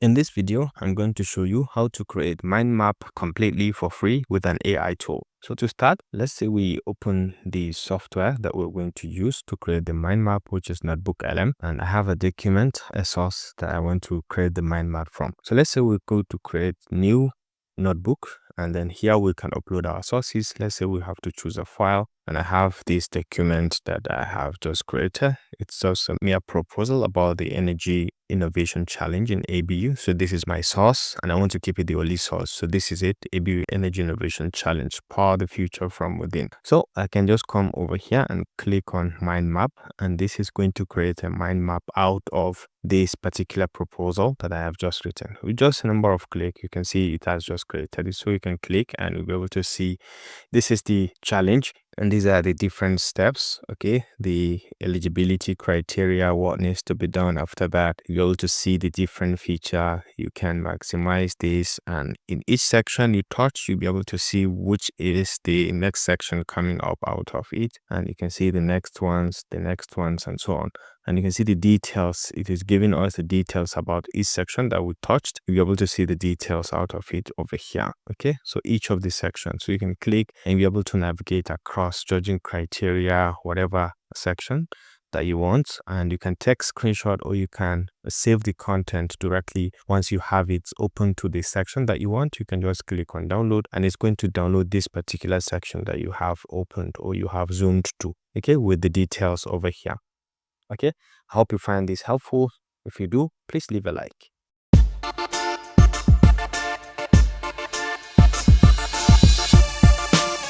In this video, I'm going to show you how to create mind map completely for free with an AI tool. So to start, let's say we open the software that we're going to use to create the mind map, which is NotebookLM, and I have a document, a source that I want to create the mind map from. So let's say we go to create new notebook, and then here we can upload our sources. Let's say we have to choose a file, and I have this document that I have just created. It's just a mere proposal about the energy innovation challenge in ABU. So this is my source, and I want to keep it the only source. So this is it, ABU energy innovation challenge, power the future from within. So I can just come over here and click on mind map, and this is going to create a mind map out of this particular proposal that I have just written. With just a number of clicks, you can see it has just created it. So you can click and you'll be able to see this is the challenge, and these are the different steps. Okay, the eligibility criteria, what needs to be done after that. You're able to see the different feature. You can maximize this, and in each section you touch, you'll be able to see which is the next section coming up out of it, and you can see the next ones, and so on. And you can see the details. It is giving us the details about each section that we touched. You'll be able to see the details out of it over here. Okay, so each of the sections, so you can click and be able to navigate across judging criteria, whatever section that you want, and you can take screenshot or you can save the content directly. Once you have it open to the section that you want, you can just click on download, and it's going to download this particular section that you have opened or you have zoomed to, okay, with the details over here. Okay, I hope you find this helpful. If you do, please leave a like.